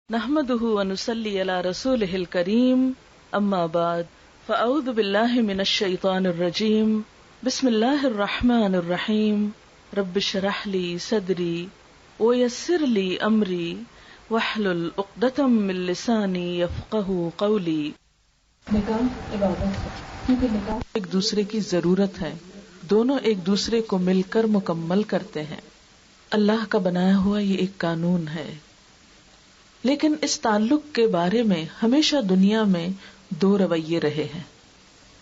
نحمده ونصلي على رسوله الكريم اما بعد فاعوذ بالله من الشيطان الرجيم بسم الله الرحمن الرحيم رب اشرح لي صدري ويسر لي امري واحلل عقدة من لساني يفقهوا قولي. نکاح عبادت ہے کیونکہ نکاح ایک دوسرے کی ضرورت ہے، دونوں ایک دوسرے کو مل کر مکمل کرتے ہیں. اللہ کا بنایا ہوا یہ ایک قانون ہے. لیکن اس تعلق کے بارے میں ہمیشہ دنیا میں دو رویے رہے ہیں.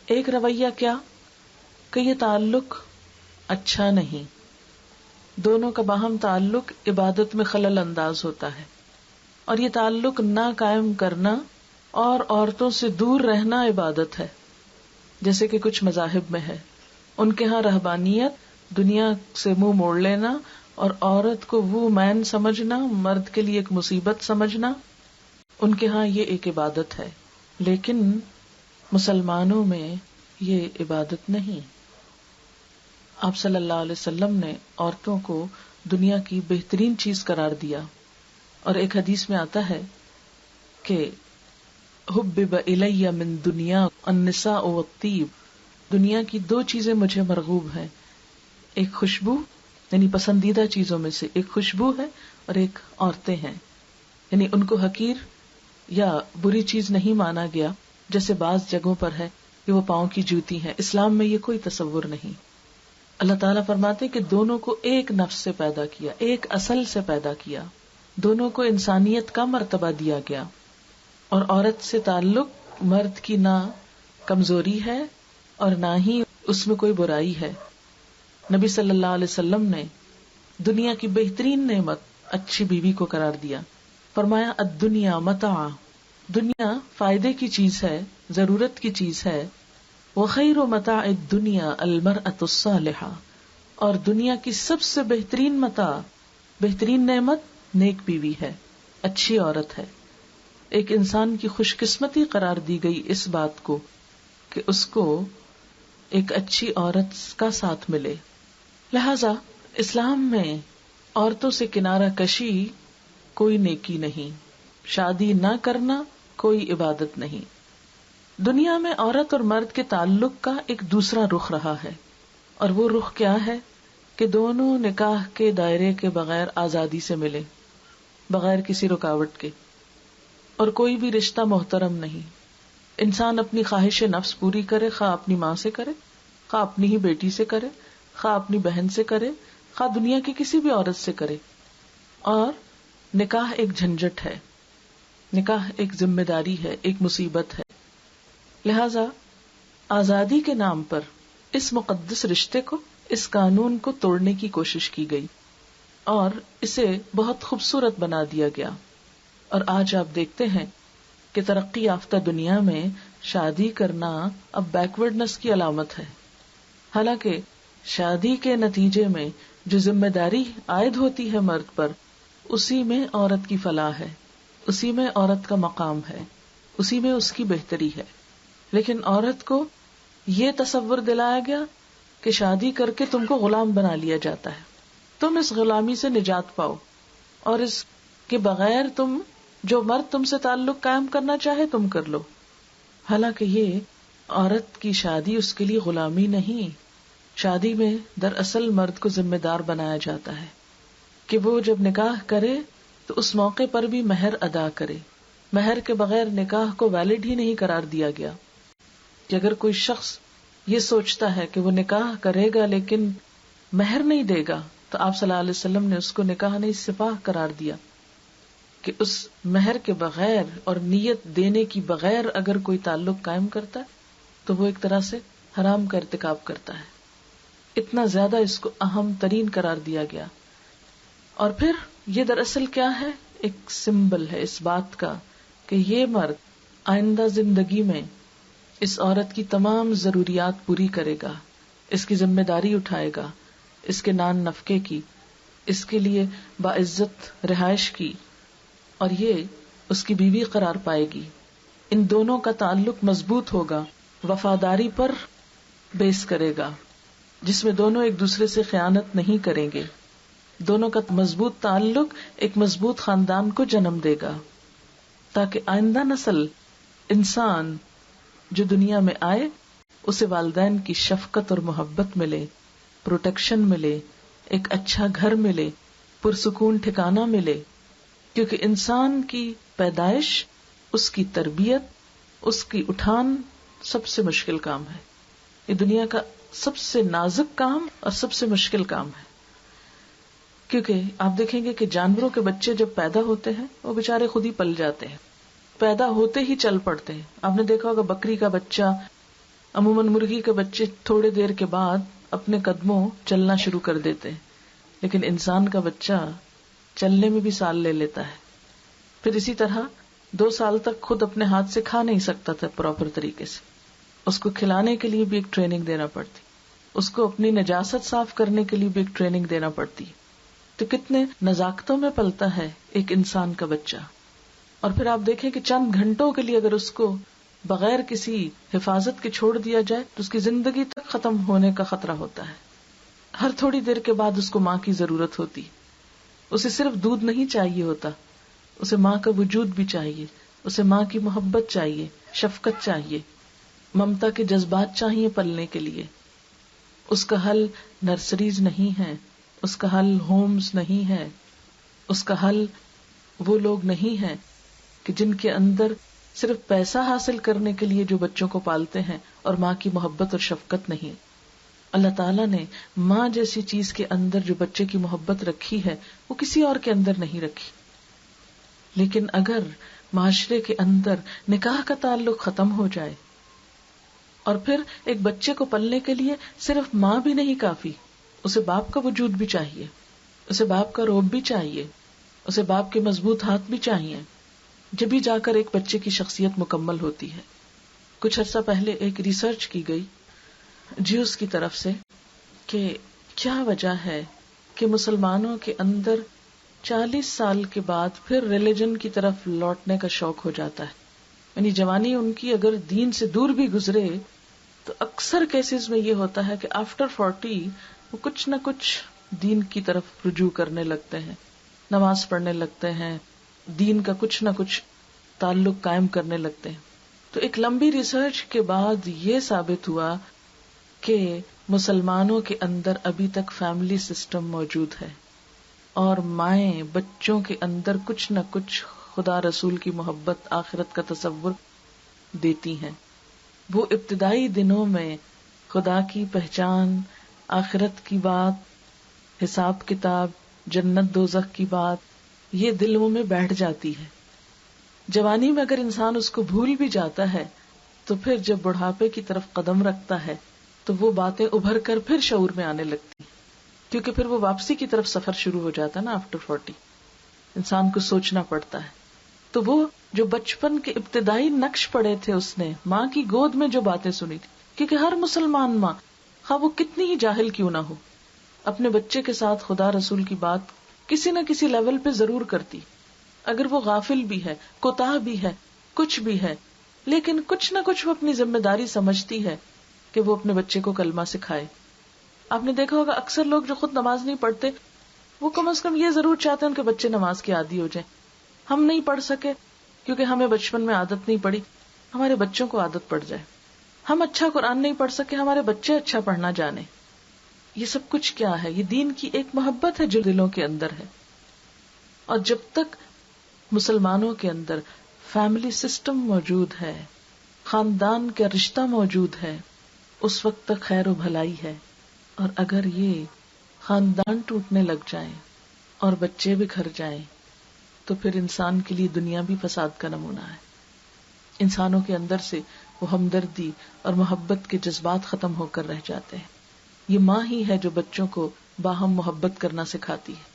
ایک رویہ کیا کہ یہ تعلق اچھا نہیں، دونوں کا باہم تعلق عبادت میں خلل انداز ہوتا ہے، اور یہ تعلق نہ قائم کرنا اور عورتوں سے دور رہنا عبادت ہے. جیسے کہ کچھ مذاہب میں ہے، ان کے ہاں رہبانیت دنیا سے منہ موڑ لینا اور عورت کو وہ مین سمجھنا، مرد کے لیے ایک مصیبت سمجھنا، ان کے ہاں یہ ایک عبادت ہے. لیکن مسلمانوں میں یہ عبادت نہیں. آپ صلی اللہ علیہ وسلم نے عورتوں کو دنیا کی بہترین چیز قرار دیا، اور ایک حدیث میں آتا ہے کہ حبب الی من دنیا النساء والطیب، دنیا کی دو چیزیں مجھے مرغوب ہیں، ایک خوشبو یعنی پسندیدہ چیزوں میں سے ایک خوشبو ہے اور ایک عورتیں ہیں. یعنی ان کو حقیر یا بری چیز نہیں مانا گیا جیسے بعض جگہوں پر ہے کہ وہ پاؤں کی جوتی ہیں. اسلام میں یہ کوئی تصور نہیں. اللہ تعالیٰ فرماتے کہ دونوں کو ایک نفس سے پیدا کیا، ایک اصل سے پیدا کیا، دونوں کو انسانیت کا مرتبہ دیا گیا، اور عورت سے تعلق مرد کی نہ کمزوری ہے اور نہ ہی اس میں کوئی برائی ہے. نبی صلی اللہ علیہ وسلم نے دنیا کی بہترین نعمت اچھی بیوی کو قرار دیا. فرمایا الدنیا متاع، دنیا فائدے کی چیز ہے، ضرورت کی چیز ہے. وخیر متاع الدنیا المرأة الصالحہ، اور دنیا کی سب سے بہترین متاع، بہترین نعمت نیک بیوی ہے، اچھی عورت ہے. ایک انسان کی خوش قسمتی قرار دی گئی اس بات کو کہ اس کو ایک اچھی عورت کا ساتھ ملے. لہذا اسلام میں عورتوں سے کنارہ کشی کوئی نیکی نہیں، شادی نہ کرنا کوئی عبادت نہیں. دنیا میں عورت اور مرد کے تعلق کا ایک دوسرا رخ رہا ہے، اور وہ رخ کیا ہے کہ دونوں نکاح کے دائرے کے بغیر آزادی سے ملے، بغیر کسی رکاوٹ کے، اور کوئی بھی رشتہ محترم نہیں. انسان اپنی خواہش نفس پوری کرے، خواہ اپنی ماں سے کرے، خواہ اپنی ہی بیٹی سے کرے، خواہ اپنی بہن سے کرے، خواہ دنیا کی کسی بھی عورت سے کرے. اور نکاح ایک جھنجٹ ہے، نکاح ایک ذمہ داری ہے، ایک مصیبت ہے. لہذا آزادی کے نام پر اس مقدس رشتے کو، اس قانون کو توڑنے کی کوشش کی گئی اور اسے بہت خوبصورت بنا دیا گیا. اور آج آپ دیکھتے ہیں کہ ترقی یافتہ دنیا میں شادی کرنا اب بیکورڈنس کی علامت ہے. حالانکہ شادی کے نتیجے میں جو ذمہ داری عائد ہوتی ہے مرد پر، اسی میں عورت کی فلاح ہے، اسی میں عورت کا مقام ہے، اسی میں اس کی بہتری ہے. لیکن عورت کو یہ تصور دلایا گیا کہ شادی کر کے تم کو غلام بنا لیا جاتا ہے، تم اس غلامی سے نجات پاؤ، اور اس کے بغیر تم جو مرد تم سے تعلق قائم کرنا چاہے تم کر لو. حالانکہ یہ عورت کی شادی اس کے لیے غلامی نہیں. شادی میں دراصل مرد کو ذمہ دار بنایا جاتا ہے کہ وہ جب نکاح کرے تو اس موقع پر بھی مہر ادا کرے. مہر کے بغیر نکاح کو ویلڈ ہی نہیں قرار دیا گیا. کہ اگر کوئی شخص یہ سوچتا ہے کہ وہ نکاح کرے گا لیکن مہر نہیں دے گا، تو آپ صلی اللہ علیہ وسلم نے اس کو نکاح نہیں سفاح قرار دیا کہ اس مہر کے بغیر اور نیت دینے کی بغیر اگر کوئی تعلق قائم کرتا ہے تو وہ ایک طرح سے حرام کا ارتکاب کرتا ہے. اتنا زیادہ اس کو اہم ترین قرار دیا گیا. اور پھر یہ دراصل کیا ہے؟ ایک سمبل ہے اس بات کا کہ یہ مرد آئندہ زندگی میں اس عورت کی تمام ضروریات پوری کرے گا، اس کی ذمہ داری اٹھائے گا، اس کے نان نفقے کی، اس کے لیے باعزت رہائش کی، اور یہ اس کی بیوی قرار پائے گی. ان دونوں کا تعلق مضبوط ہوگا، وفاداری پر بیس کرے گا، جس میں دونوں ایک دوسرے سے خیانت نہیں کریں گے. دونوں کا مضبوط تعلق ایک مضبوط خاندان کو جنم دے گا. تاکہ آئندہ نسل انسان جو دنیا میں آئے اسے والدین کی شفقت اور محبت ملے، پروٹیکشن ملے، ایک اچھا گھر ملے، پرسکون ٹھکانہ ملے. کیونکہ انسان کی پیدائش، اس کی تربیت، اس کی اٹھان سب سے مشکل کام ہے. یہ دنیا کا سب سے نازک کام اور سب سے مشکل کام ہے. کیونکہ آپ دیکھیں گے کہ جانوروں کے بچے جب پیدا ہوتے ہیں وہ بےچارے خود ہی پل جاتے ہیں، پیدا ہوتے ہی چل پڑتے ہیں. آپ نے دیکھا ہوگا بکری کا بچہ، عموماً مرغی کے بچے تھوڑے دیر کے بعد اپنے قدموں چلنا شروع کر دیتے ہیں، لیکن انسان کا بچہ چلنے میں بھی سال لے لیتا ہے. پھر اسی طرح 2 سال تک خود اپنے ہاتھ سے کھا نہیں سکتا تھا پراپر طریقے سے، اس کو کھلانے کے لیے بھی ایک ٹریننگ دینا پڑتی، اس کو اپنی نجاست صاف کرنے کے لیے بھی ایک ٹریننگ دینا پڑتی. تو کتنے نزاکتوں میں پلتا ہے ایک انسان کا بچہ. اور پھر آپ دیکھیں کہ چند گھنٹوں کے لیے اگر اس کو بغیر کسی حفاظت کے چھوڑ دیا جائے تو اس کی زندگی تک ختم ہونے کا خطرہ ہوتا ہے. ہر تھوڑی دیر کے بعد اس کو ماں کی ضرورت ہوتی. اسے صرف دودھ نہیں چاہیے ہوتا، اسے ماں کا وجود بھی چاہیے، اسے ماں کی محبت چاہیے، شفقت چاہیے، ممتا کے جذبات چاہیے پلنے کے لیے. اس کا حل نرسریز نہیں ہے، اس کا حل ہومز نہیں ہے، اس کا حل وہ لوگ نہیں ہیں کہ جن کے اندر صرف پیسہ حاصل کرنے کے لیے جو بچوں کو پالتے ہیں اور ماں کی محبت اور شفقت نہیں. اللہ تعالیٰ نے ماں جیسی چیز کے اندر جو بچے کی محبت رکھی ہے وہ کسی اور کے اندر نہیں رکھی. لیکن اگر معاشرے کے اندر نکاح کا تعلق ختم ہو جائے اور پھر ایک بچے کو پلنے کے لیے صرف ماں بھی نہیں کافی، اسے باپ کا وجود بھی چاہیے، اسے باپ کا روب بھی چاہیے، اسے باپ کے مضبوط ہاتھ بھی چاہیے، جبھی جا کر ایک بچے کی شخصیت مکمل ہوتی ہے. کچھ عرصہ پہلے ایک ریسرچ کی گئی جیوس کی طرف سے کہ کیا وجہ ہے کہ مسلمانوں کے اندر 40 سال کے بعد پھر ریلیجن کی طرف لوٹنے کا شوق ہو جاتا ہے. یعنی جوانی ان کی اگر دین سے دور بھی گزرے تو اکثر کیسز میں یہ ہوتا ہے کہ آفٹر 40 وہ کچھ نہ کچھ دین کی طرف رجوع کرنے لگتے ہیں، نماز پڑھنے لگتے ہیں، دین کا کچھ نہ کچھ تعلق قائم کرنے لگتے ہیں. تو ایک لمبی ریسرچ کے بعد یہ ثابت ہوا کہ مسلمانوں کے اندر ابھی تک فیملی سسٹم موجود ہے اور مائیں بچوں کے اندر کچھ نہ کچھ خدا رسول کی محبت، آخرت کا تصور دیتی ہیں. وہ ابتدائی دنوں میں خدا کی پہچان، آخرت کی بات، حساب کتاب، جنت دوزخ کی بات یہ دلوں میں بیٹھ جاتی ہے. جوانی میں اگر انسان اس کو بھول بھی جاتا ہے تو پھر جب بڑھاپے کی طرف قدم رکھتا ہے تو وہ باتیں ابھر کر پھر شعور میں آنے لگتی، کیونکہ پھر وہ واپسی کی طرف سفر شروع ہو جاتا ہے نا. آفٹر 40 انسان کو سوچنا پڑتا ہے. تو وہ جو بچپن کے ابتدائی نقش پڑے تھے اس نے ماں کی گود میں جو باتیں سنی تھی، کیونکہ ہر مسلمان ماں خواہ وہ کتنی ہی جاہل کیوں نہ ہو اپنے بچے کے ساتھ خدا رسول کی بات کسی نہ کسی لیول پہ ضرور کرتی. اگر وہ غافل بھی ہے، کوتاہ بھی ہے، کچھ بھی ہے، لیکن کچھ نہ کچھ وہ اپنی ذمہ داری سمجھتی ہے کہ وہ اپنے بچے کو کلمہ سکھائے. آپ نے دیکھا ہوگا اکثر لوگ جو خود نماز نہیں پڑھتے وہ کم از کم یہ ضرور چاہتے ہیں کہ بچے نماز کے عادی ہو جائیں. ہم نہیں پڑھ سکے کیونکہ ہمیں بچپن میں عادت نہیں پڑی، ہمارے بچوں کو عادت پڑ جائے. ہم اچھا قرآن نہیں پڑھ سکے، ہمارے بچے اچھا پڑھنا جانے. یہ سب کچھ کیا ہے؟ یہ دین کی ایک محبت ہے جو دلوں کے اندر ہے. اور جب تک مسلمانوں کے اندر فیملی سسٹم موجود ہے، خاندان کا رشتہ موجود ہے، اس وقت تک خیر و بھلائی ہے. اور اگر یہ خاندان ٹوٹنے لگ جائیں اور بچے بکھر جائیں تو پھر انسان کے لیے دنیا بھی فساد کا نمونہ ہے. انسانوں کے اندر سے وہ ہمدردی اور محبت کے جذبات ختم ہو کر رہ جاتے ہیں. یہ ماں ہی ہے جو بچوں کو باہم محبت کرنا سکھاتی ہے.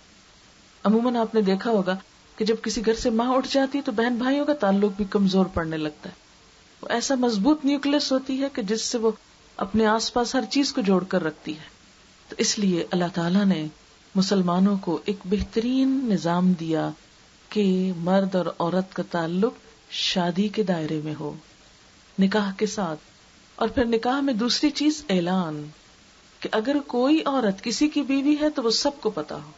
عموماً آپ نے دیکھا ہوگا کہ جب کسی گھر سے ماں اٹھ جاتی ہے تو بہن بھائیوں کا تعلق بھی کمزور پڑنے لگتا ہے. وہ ایسا مضبوط نیوکلس ہوتی ہے کہ جس سے وہ اپنے آس پاس ہر چیز کو جوڑ کر رکھتی ہے. تو اس لیے اللہ تعالیٰ نے مسلمانوں کو ایک بہترین نظام دیا کہ مرد اور عورت کا تعلق شادی کے دائرے میں ہو، نکاح کے ساتھ. اور پھر نکاح میں دوسری چیز اعلان، کہ اگر کوئی عورت کسی کی بیوی ہے تو وہ سب کو پتا ہو.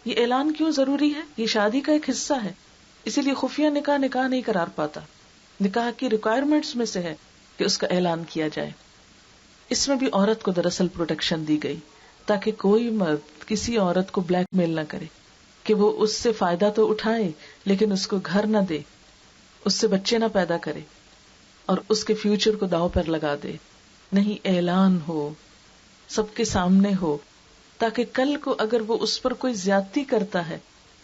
یہ اعلان کیوں ضروری ہے؟ یہ شادی کا ایک حصہ ہے. اسی لیے خفیہ نکاح نہیں قرار پاتا. نکاح کی ریکوائرمنٹس میں سے ہے کہ اس کا اعلان کیا جائے. اس میں بھی عورت کو دراصل پروٹیکشن دی گئی تاکہ کوئی مرد کسی عورت کو بلیک میل نہ کرے کہ وہ اس سے فائدہ تو اٹھائے لیکن اس کو گھر نہ دے، اس سے بچے نہ پیدا کرے اور اس کے فیوچر کو داؤ پر لگا دے. نہیں، اعلان ہو، سب کے سامنے ہو، تاکہ کل کو اگر وہ اس پر کوئی زیادتی کرتا ہے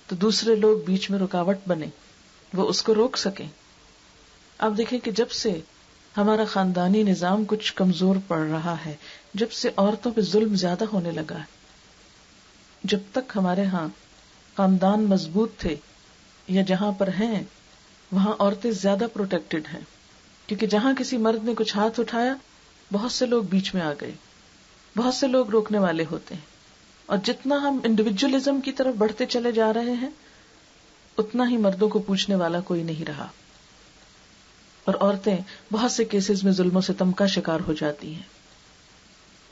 تو دوسرے لوگ بیچ میں رکاوٹ بنے، وہ اس کو روک سکیں. آپ دیکھیں کہ جب سے ہمارا خاندانی نظام کچھ کمزور پڑ رہا ہے، جب سے عورتوں پہ ظلم زیادہ ہونے لگا ہے. جب تک ہمارے ہاں خاندان مضبوط تھے یا جہاں پر ہیں وہاں عورتیں زیادہ پروٹیکٹڈ ہیں، کیونکہ جہاں کسی مرد نے کچھ ہاتھ اٹھایا بہت سے لوگ بیچ میں آ گئے، بہت سے لوگ روکنے والے ہوتے ہیں. اور جتنا ہم انڈیویجولزم کی طرف بڑھتے چلے جا رہے ہیں اتنا ہی مردوں کو پوچھنے والا کوئی نہیں رہا، اور عورتیں بہت سے کیسز میں ظلم و ستم کا شکار ہو جاتی ہیں.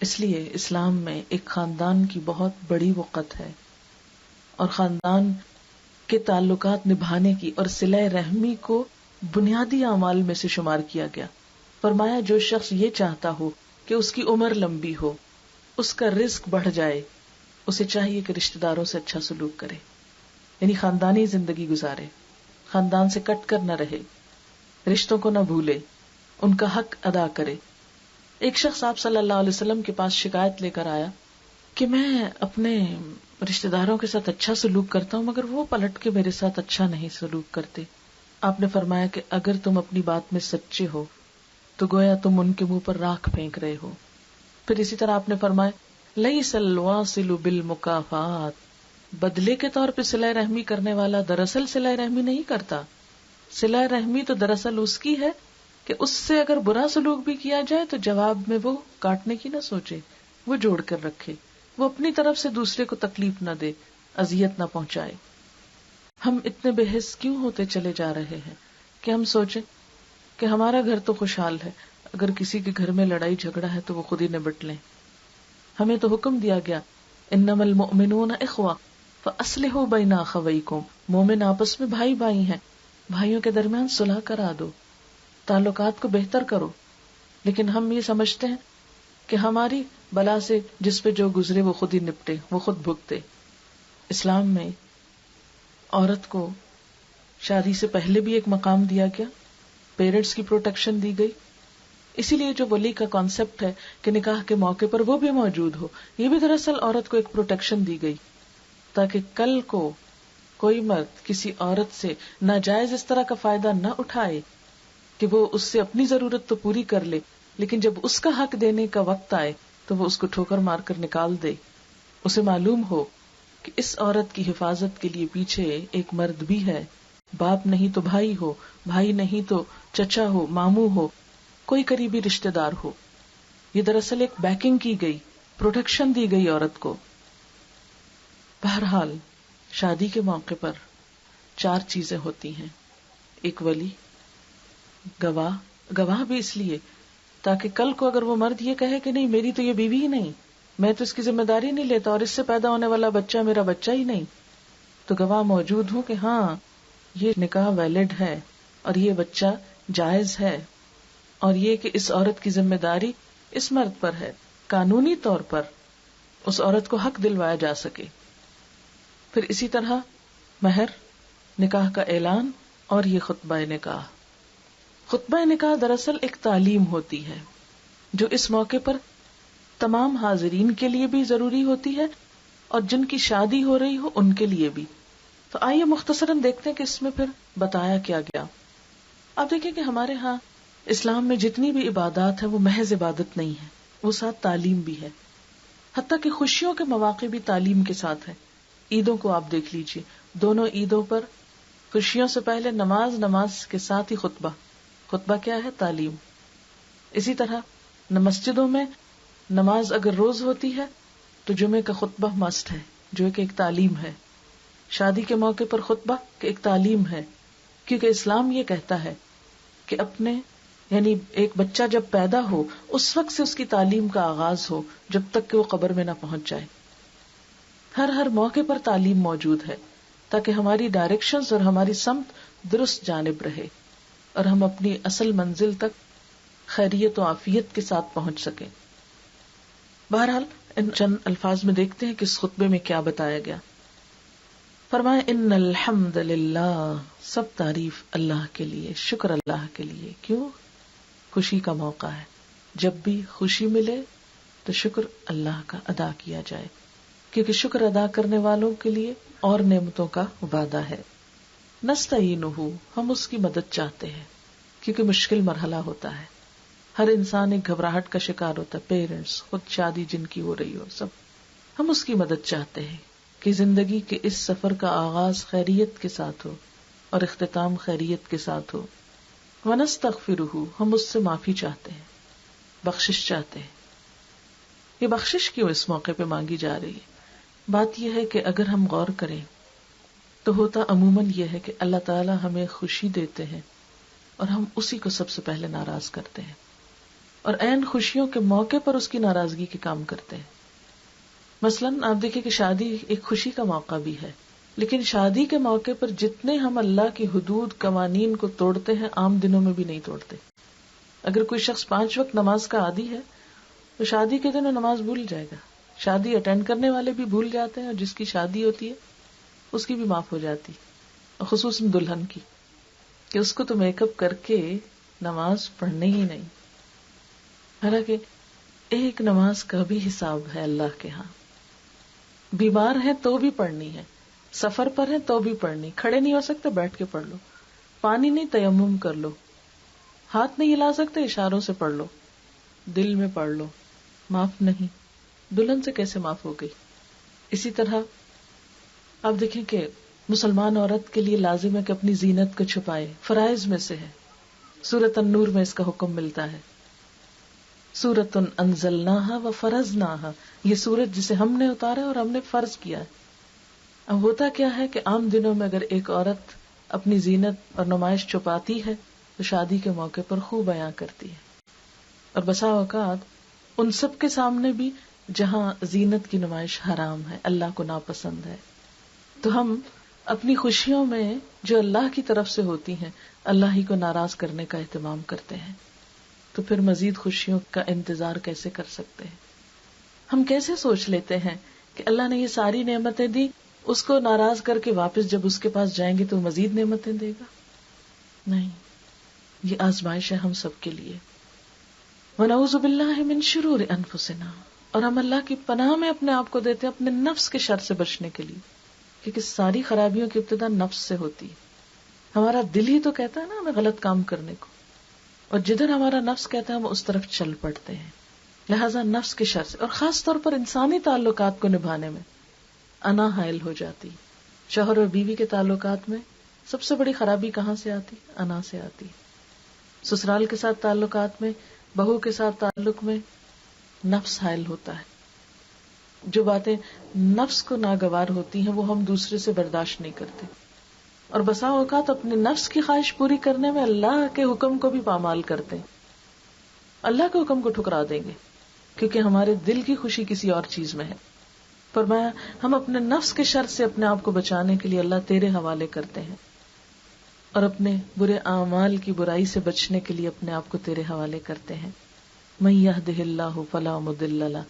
اس لیے اسلام میں ایک خاندان کی بہت بڑی وقت ہے اور خاندان کے تعلقات نبھانے کی اور صلہ رحمی کو بنیادی اعمال میں سے شمار کیا گیا. فرمایا جو شخص یہ چاہتا ہو کہ اس کی عمر لمبی ہو، اس کا رزق بڑھ جائے، اسے چاہیے کہ رشتہ داروں سے اچھا سلوک کرے، یعنی خاندانی زندگی گزارے، خاندان سے کٹ کر نہ رہے، رشتوں کو نہ بھولے، ان کا حق ادا کرے. ایک شخص آپ صلی اللہ علیہ وسلم کے پاس شکایت لے کر آیا کہ میں اپنے رشتہ داروں کے ساتھ اچھا سلوک کرتا ہوں مگر وہ پلٹ کے میرے ساتھ اچھا نہیں سلوک کرتے. آپ نے فرمایا کہ اگر تم اپنی بات میں سچے ہو تو گویا تم ان کے منہ پر راکھ پھینک رہے ہو. پھر اسی طرح آپ نے فرمایا لیس الواصل بالمکافات، بدلے کے طور پہ صلہ رحمی کرنے والا دراصل صلہ رحمی نہیں کرتا. صلہ رحمی تو دراصل اس کی ہے کہ اس سے اگر برا سلوک بھی کیا جائے تو جواب میں وہ کاٹنے کی نہ سوچے، وہ جوڑ کر رکھے، وہ اپنی طرف سے دوسرے کو تکلیف نہ دے، اذیت نہ پہنچائے. ہم اتنے بے حس کیوں ہوتے چلے جا رہے ہیں کہ ہم سوچیں کہ ہمارا گھر تو خوشحال ہے، اگر کسی کے گھر میں لڑائی جھگڑا ہے تو وہ خود ہی نبٹ لیں. ہمیں تو حکم دیا گیا انما المؤمنون اخوہ فاصلحوا بین اخویکم، مومن آپس میں بھائی بھائی ہیں، بھائیوں کے درمیان صلح کرا دو، تعلقات کو بہتر کرو. لیکن ہم یہ سمجھتے ہیں کہ ہماری بلا سے جس پہ جو گزرے وہ خود ہی نپٹے، وہ خود بھگتے. اسلام میں عورت کو شادی سے پہلے بھی ایک مقام دیا گیا، پیرنٹس کی پروٹیکشن دی گئی. اسی لیے جو ولی کا کانسیپٹ ہے کہ نکاح کے موقع پر وہ بھی موجود ہو، یہ بھی دراصل عورت کو ایک پروٹیکشن دی گئی تاکہ کل کو کوئی مرد کسی عورت سے ناجائز اس طرح کا فائدہ نہ اٹھائے کہ وہ اس سے اپنی ضرورت تو پوری کر لے لیکن جب اس کا حق دینے کا وقت آئے تو وہ اس کو ٹھوکر مار کر نکال دے. اسے معلوم ہو کہ اس عورت کی حفاظت کے لیے پیچھے ایک مرد بھی ہے، باپ نہیں تو بھائی ہو، بھائی نہیں تو چچا ہو، ماموں ہو، کوئی قریبی رشتہ دار ہو. یہ دراصل ایک بیکنگ کی گئی، پروٹیکشن دی گئی عورت کو. بہرحال شادی کے موقع پر 4 چیزیں ہوتی ہیں، ایک ولی، گواہ بھی اس لیے تاکہ کل کو اگر وہ مرد یہ کہے کہ نہیں میری تو یہ بیوی ہی نہیں، میں تو اس کی ذمہ داری نہیں لیتا اور اس سے پیدا ہونے والا بچہ میرا بچہ ہی نہیں، تو گواہ موجود ہوں کہ ہاں یہ نکاح ویلڈ ہے اور یہ بچہ جائز ہے اور یہ کہ اس عورت کی ذمہ داری اس مرد پر ہے، قانونی طور پر اس عورت کو حق دلوایا جا سکے. پھر اسی طرح مہر، نکاح کا اعلان اور یہ خطبہ نکاح. خطبہ نکاح دراصل ایک تعلیم ہوتی ہے جو اس موقع پر تمام حاضرین کے لیے بھی ضروری ہوتی ہے اور جن کی شادی ہو رہی ہو ان کے لیے بھی. تو آئیے مختصراً دیکھتے ہیں کہ اس میں پھر بتایا کیا گیا. آپ دیکھیں کہ ہمارے ہاں اسلام میں جتنی بھی عبادات ہیں وہ محض عبادت نہیں ہے، وہ ساتھ تعلیم بھی ہے. حتیٰ کہ خوشیوں کے مواقع بھی تعلیم کے ساتھ ہے. عیدوں کو آپ دیکھ لیجئے، دونوں عیدوں پر خوشیوں سے پہلے نماز کے ساتھ ہی خطبہ کیا ہے؟ تعلیم. اسی طرح مسجدوں میں نماز اگر روز ہوتی ہے تو جمعے کا خطبہ مسٹ ہے جو کہ ایک تعلیم ہے. شادی کے موقع پر خطبہ کہ ایک تعلیم ہے، کیونکہ اسلام یہ کہتا ہے کہ اپنے یعنی ایک بچہ جب پیدا ہو اس وقت سے اس کی تعلیم کا آغاز ہو جب تک کہ وہ قبر میں نہ پہنچ جائے. ہر موقع پر تعلیم موجود ہے. تاکہ ہماری ڈائریکشنز اور ہماری سمت درست جانب رہے اور ہم اپنی اصل منزل تک خیریت و عافیت کے ساتھ پہنچ سکیں. بہرحال ان چند الفاظ میں دیکھتے ہیں کہ اس خطبے میں کیا بتایا گیا. فرمائے ان الحمد للہ، سب تعریف اللہ کے لیے، شکر اللہ کے لیے. کیوں؟ خوشی کا موقع ہے. جب بھی خوشی ملے تو شکر اللہ کا ادا کیا جائے، کیونکہ شکر ادا کرنے والوں کے لیے اور نعمتوں کا وعدہ ہے. نستعینہ، ہم اس کی مدد چاہتے ہیں کیونکہ مشکل مرحلہ ہوتا ہے. ہر انسان ایک گھبراہٹ کا شکار ہوتا ہے، پیرنٹس، خود شادی جن کی ہو رہی ہو، سب. ہم اس کی مدد چاہتے ہیں کہ زندگی کے اس سفر کا آغاز خیریت کے ساتھ ہو اور اختتام خیریت کے ساتھ ہو. ونستغفرہ، ہم اس سے معافی چاہتے ہیں، بخشش چاہتے ہیں. یہ بخشش کیوں اس موقع پہ مانگی جا رہی ہے؟ بات یہ ہے کہ اگر ہم غور کریں تو ہوتا عموماً یہ ہے کہ اللہ تعالیٰ ہمیں خوشی دیتے ہیں اور ہم اسی کو سب سے پہلے ناراض کرتے ہیں، اور عین خوشیوں کے موقع پر اس کی ناراضگی کے کام کرتے ہیں. مثلاً آپ دیکھیں کہ شادی ایک خوشی کا موقع بھی ہے، لیکن شادی کے موقع پر جتنے ہم اللہ کی حدود قوانین کو توڑتے ہیں عام دنوں میں بھی نہیں توڑتے. اگر کوئی شخص 5 وقت نماز کا عادی ہے تو شادی کے دن وہ نماز بھول جائے گا. شادی اٹینڈ کرنے والے بھی بھول جاتے ہیں، اور جس کی شادی ہوتی ہے اس کی بھی معاف ہو جاتی، اور خصوصاً دلہن کی، کہ اس کو تو میک اپ کر کے نماز پڑھنی ہی نہیں. حالانکہ ایک نماز کا بھی حساب ہے اللہ کے ہاں. بیمار ہے تو بھی پڑھنی ہے، سفر پر ہے تو بھی پڑھنی، کھڑے نہیں ہو سکتے بیٹھ کے پڑھ لو، پانی نہیں تیمم کر لو، ہاتھ نہیں ہلا سکتے اشاروں سے پڑھ لو، دل میں پڑھ لو. معاف نہیں. دلہن سے کیسے معاف ہو گئی؟ اسی طرح آپ دیکھیں کہ مسلمان عورت کے لیے لازم ہے کہ اپنی زینت کو چھپائے، فرائض میں سے ہے. سورۃ النور میں اس کا حکم ملتا ہے. سورۃ انزلناها وفرضناها، یہ سورت جسے ہم نے اتارا اور ہم نے فرض کیا ہے. اب ہوتا کیا ہے کہ عام دنوں میں اگر ایک عورت اپنی زینت اور نمائش چھپاتی ہے تو شادی کے موقع پر خوب بیاں کرتی ہے. اور بسا اوقات ان سب کے سامنے بھی جہاں زینت کی نمائش حرام ہے، اللہ کو ناپسند ہے، تو ہم اپنی خوشیوں میں جو اللہ کی طرف سے ہوتی ہیں اللہ ہی کو ناراض کرنے کا اہتمام کرتے ہیں. تو پھر مزید خوشیوں کا انتظار کیسے کر سکتے ہیں؟ ہم کیسے سوچ لیتے ہیں کہ اللہ نے یہ ساری نعمتیں دی، اس کو ناراض کر کے واپس جب اس کے پاس جائیں گے تو مزید نعمتیں دے گا؟ نہیں، یہ آزمائش ہے ہم سب کے لیے. وَنَعُوذُ بِاللَّهِ مِن شُرُورِ أَنفُسِنَا، اور ہم اللہ کی پناہ میں اپنے آپ کو دیتے ہیں اپنے نفس کے شر سے بچنے کے لیے، کیونکہ ساری خرابیوں کی ابتدا نفس سے ہوتی ہے. ہمارا دل ہی تو کہتا ہے نا ہمیں غلط کام کرنے کو، اور جدھر ہمارا نفس کہتا ہے ہم اس طرف چل پڑتے ہیں. لہذا نفس کے شر سے، اور خاص طور پر انسانی تعلقات کو نبھانے میں انا حائل ہو جاتی. شوہر اور بیوی کے تعلقات میں سب سے بڑی خرابی کہاں سے آتی؟ انا سے آتی. سسرال کے ساتھ تعلقات میں، بہو کے ساتھ تعلق میں نفس حائل ہوتا ہے. جو باتیں نفس کو ناگوار ہوتی ہیں وہ ہم دوسرے سے برداشت نہیں کرتے، اور بسا اوقات اپنے نفس کی خواہش پوری کرنے میں اللہ کے حکم کو بھی پامال کرتے ہیں. اللہ کے حکم کو ٹھکرا دیں گے کیونکہ ہمارے دل کی خوشی کسی اور چیز میں ہے. فرمایا ہم اپنے نفس کے شر سے اپنے آپ کو بچانے کے لیے اللہ تیرے حوالے کرتے ہیں، اور اپنے برے اعمال کی برائی سے بچنے کے لیے اپنے آپ کو تیرے حوالے کرتے ہیں. من یہدہ اللہ فلا مضل لہ،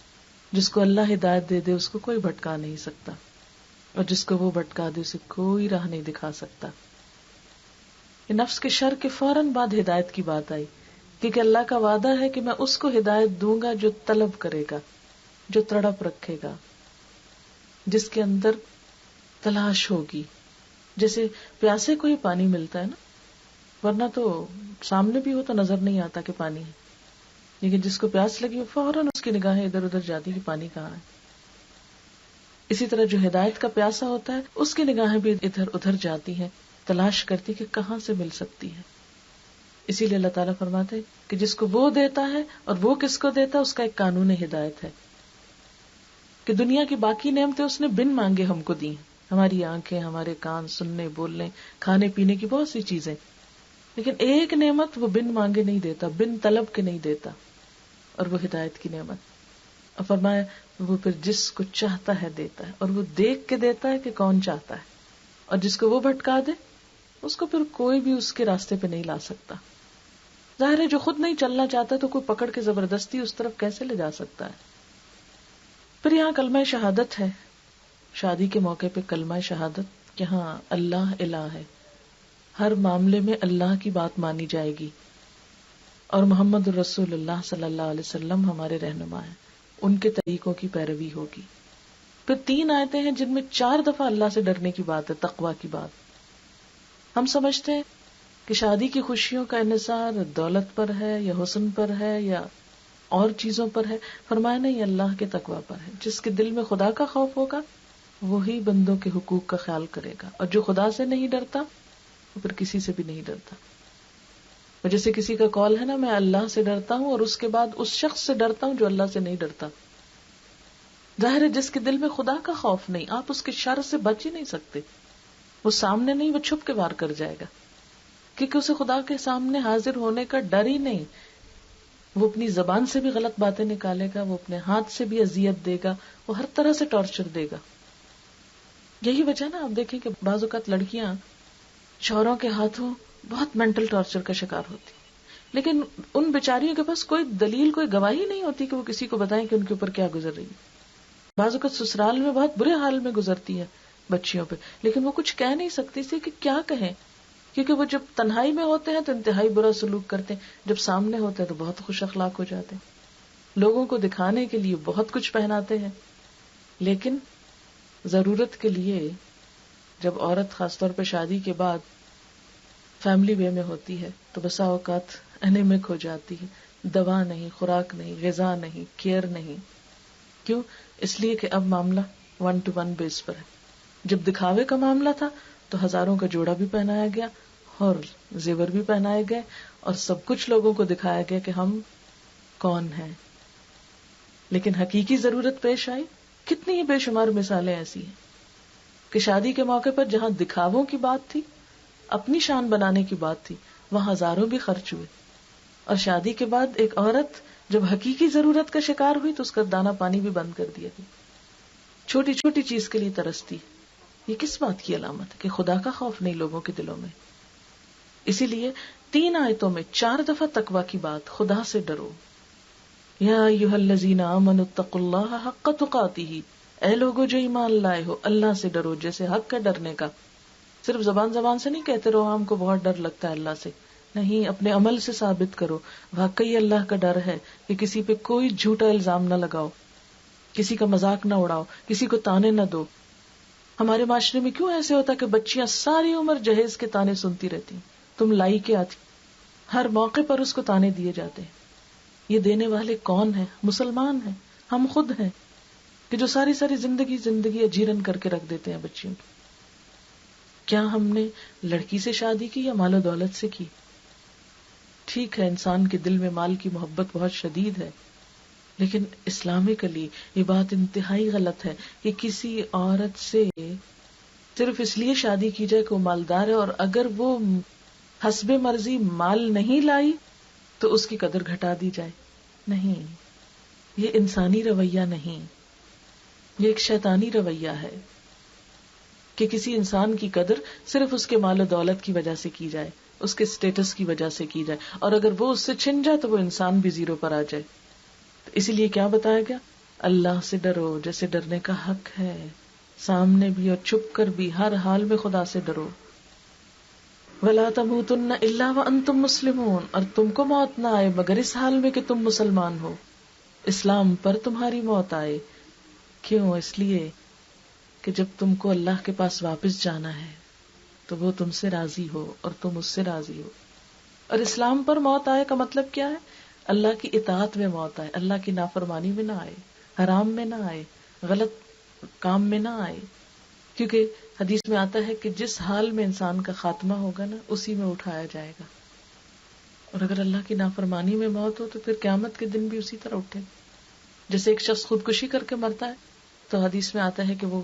جس کو اللہ ہدایت دے دے اس کو کوئی بھٹکا نہیں سکتا، اور جس کو وہ بھٹکا دے اسے کوئی راہ نہیں دکھا سکتا. یہ نفس کے شر کے فوراً بعد ہدایت کی بات آئی، کیونکہ اللہ کا وعدہ ہے کہ میں اس کو ہدایت دوں گا جو طلب کرے گا، جو تڑپ رکھے گا، جس کے اندر تلاش ہوگی. جیسے پیاسے کو ہی پانی ملتا ہے نا، ورنہ تو سامنے بھی ہو تو نظر نہیں آتا کہ پانی ہے، لیکن جس کو پیاس لگی فوراً اس کی نگاہیں ادھر ادھر جاتی کہ پانی کہاں ہے. اسی طرح جو ہدایت کا پیاسا ہوتا ہے اس کی نگاہیں بھی ادھر ادھر جاتی ہیں، تلاش کرتی کہ کہاں سے مل سکتی ہے. اسی لیے اللہ تعالیٰ فرماتے ہیں کہ جس کو وہ دیتا ہے اور وہ کس کو دیتا ہے اس کا ایک قانون ہدایت ہے کہ دنیا کی باقی نعمتیں اس نے بن مانگے ہم کو دی، ہماری آنکھیں، ہمارے کان، سننے بولنے کھانے پینے کی بہت سی چیزیں، لیکن ایک نعمت وہ بن مانگے نہیں دیتا، بن طلب کے نہیں دیتا، اور وہ ہدایت کی نعمت. اور فرمایا وہ پھر جس کو چاہتا ہے دیتا ہے، اور وہ دیکھ کے دیتا ہے کہ کون چاہتا ہے. اور جس کو وہ بھٹکا دے اس کو پھر کوئی بھی اس کے راستے پہ نہیں لا سکتا. ظاہر ہے جو خود نہیں چلنا چاہتا تو کوئی پکڑ کے زبردستی اس طرف کیسے لے جا سکتا ہے. پھر یہاں کلمہ شہادت ہے، شادی کے موقع پہ کلمہ شہادت کہ ہاں اللہ الہ ہے، ہر معاملے میں اللہ کی بات مانی جائے گی اور محمد رسول اللہ صلی اللہ علیہ وسلم ہمارے رہنما ہیں، ان کے طریقوں کی پیروی ہوگی. پھر 3 آیتیں ہیں جن میں 4 دفعہ اللہ سے ڈرنے کی بات ہے، تقوی کی بات. ہم سمجھتے ہیں کہ شادی کی خوشیوں کا انحصار دولت پر ہے یا حسن پر ہے یا اور چیزوں پر ہے. فرمایا نہیں، اللہ کے تقوی پر ہے. جس کے دل میں خدا کا خوف ہوگا وہی بندوں کے حقوق کا خیال کرے گا، اور جو خدا سے نہیں ڈرتا وہ پھر کسی سے بھی نہیں ڈرتا. اور جیسے کسی کا قول ہے نا، میں اللہ سے ڈرتا ہوں اور اس کے بعد اس شخص سے ڈرتا ہوں جو اللہ سے نہیں ڈرتا. ظاہر ہے جس کے دل میں خدا کا خوف نہیں، آپ اس کے شر سے بچ ہی نہیں سکتے. وہ سامنے نہیں، وہ چھپ کے وار کر جائے گا، کیونکہ اسے خدا کے سامنے حاضر ہونے کا ڈر ہی نہیں. وہ اپنی زبان سے بھی غلط باتیں نکالے گا، وہ اپنے ہاتھ سے بھی اذیت دے گا، وہ ہر طرح سے ٹارچر دے گا. یہی وجہ نا، آپ دیکھیں کہ بعض اوقات لڑکیاں شوہروں کے ہاتھوں بہت مینٹل ٹارچر کا شکار ہوتی، لیکن ان بیچاریوں کے پاس کوئی دلیل، کوئی گواہی نہیں ہوتی کہ وہ کسی کو بتائیں کہ ان کے اوپر کیا گزر رہی ہے. بعض اوقات سسرال میں بہت برے حال میں گزرتی ہے بچیوں پہ، لیکن وہ کچھ کہہ نہیں سکتی سے کہ کیا کہیں، کیونکہ وہ جب تنہائی میں ہوتے ہیں تو انتہائی برا سلوک کرتے ہیں، جب سامنے ہوتے ہیں تو بہت خوش اخلاق ہو جاتے ہیں، لوگوں کو دکھانے کے لیے بہت کچھ پہناتے ہیں. لیکن ضرورت کے لیے جب عورت خاص طور پہ شادی کے بعد فیملی وے میں ہوتی ہے تو بسا اوقات انیمک ہو جاتی ہے. دوا نہیں، خوراک نہیں، غذا نہیں، کیئر نہیں. کیوں؟ اس لیے کہ اب معاملہ 1-to-1 بیس پر ہے. جب دکھاوے کا معاملہ تھا تو ہزاروں کا جوڑا بھی پہنایا گیا اور زیور بھی پہنائے گئے اور سب کچھ لوگوں کو دکھایا گیا کہ ہم کون ہیں. لیکن حقیقی ضرورت پیش آئی. کتنی ہی بے شمار مثالیں ایسی ہیں کہ شادی کے موقع پر جہاں دکھاووں کی بات تھی، اپنی شان بنانے کی بات تھی، وہاں ہزاروں بھی خرچ ہوئے. اور شادی کے بعد ایک عورت جب حقیقی ضرورت کا شکار ہوئی تو اس کا دانا پانی بھی بند کر دیا گیا. چھوٹی چھوٹی چیز کے لیے ترستی. یہ کس بات کی علامت ہے؟ کہ خدا کا خوف نہیں لوگوں کے دلوں میں. اسی لیے 3 آیتوں میں 4 دفعہ تقوی کی بات، خدا سے ڈرو. یا ایھا الذین آمنوا اتقوا اللہ حق تقاتہ، اے لوگو جو ایمان لائے ہو اللہ سے ڈرو جیسے حق ہے ڈرنے کا. صرف زبان سے نہیں کہتے رہو ہم کو بہت ڈر لگتا ہے اللہ سے، نہیں، اپنے عمل سے ثابت کرو واقعی اللہ کا ڈر ہے کہ کسی پہ کوئی جھوٹا الزام نہ لگاؤ، کسی کا مذاق نہ اڑاؤ، کسی کو تانے نہ دو. ہمارے معاشرے میں کیوں ایسے ہوتا کہ بچیاں ساری عمر جہیز کے تانے سنتی رہتی ہیں، تم لائی کے آتی، ہر موقع پر اس کو تانے دیے جاتے ہیں. یہ دینے والے کون ہیں؟ مسلمان ہیں، ہم خود ہیں کہ جو ساری زندگی اجیرن کر کے رکھ دیتے ہیں بچیوں کی. کیا ہم نے لڑکی سے شادی کی یا مال و دولت سے کی؟ ٹھیک ہے، انسان کے دل میں مال کی محبت بہت شدید ہے، لیکن اسلامکلی یہ بات انتہائی غلط ہے کہ کسی عورت سے صرف اس لیے شادی کی جائے کہ وہ مالدار ہے اور اگر وہ حسب مرضی مال نہیں لائی تو اس کی قدر گھٹا دی جائے. نہیں، یہ انسانی رویہ نہیں، یہ ایک شیطانی رویہ ہے کہ کسی انسان کی قدر صرف اس کے مال و دولت کی وجہ سے کی جائے، اس کے سٹیٹس کی وجہ سے کی جائے، اور اگر وہ اس سے چھن جائے تو وہ انسان بھی زیرو پر آ جائے. تو اسی لیے کیا بتایا گیا؟ اللہ سے ڈرو جیسے ڈرنے کا حق ہے، سامنے بھی اور چھپ کر بھی، ہر حال میں خدا سے ڈرو. وَلَا تَمُوتُنَّ إِلَّا وَأَنْتُمْ مُسْلِمُونَ، اور تم کو موت نہ آئے مگر اس حال میں کہ تم مسلمان ہو، اسلام پر تمہاری موت آئے. کیوں؟ اس لیے کہ جب تم کو اللہ کے پاس واپس جانا ہے تو وہ تم سے راضی ہو اور تم اس سے راضی ہو. اور اسلام پر موت آئے کا مطلب کیا ہے؟ اللہ کی اطاعت میں موت آئے، اللہ کی نافرمانی میں نہ آئے، حرام میں نہ آئے، غلط کام میں نہ آئے. کیونکہ حدیث میں آتا ہے کہ جس حال میں انسان کا خاتمہ ہوگا نا اسی میں اٹھایا جائے گا. اور اگر اللہ کی نافرمانی میں موت ہو تو پھر قیامت کے دن بھی اسی طرح اٹھے. جیسے ایک شخص خودکشی کر کے مرتا ہے تو حدیث میں آتا ہے کہ وہ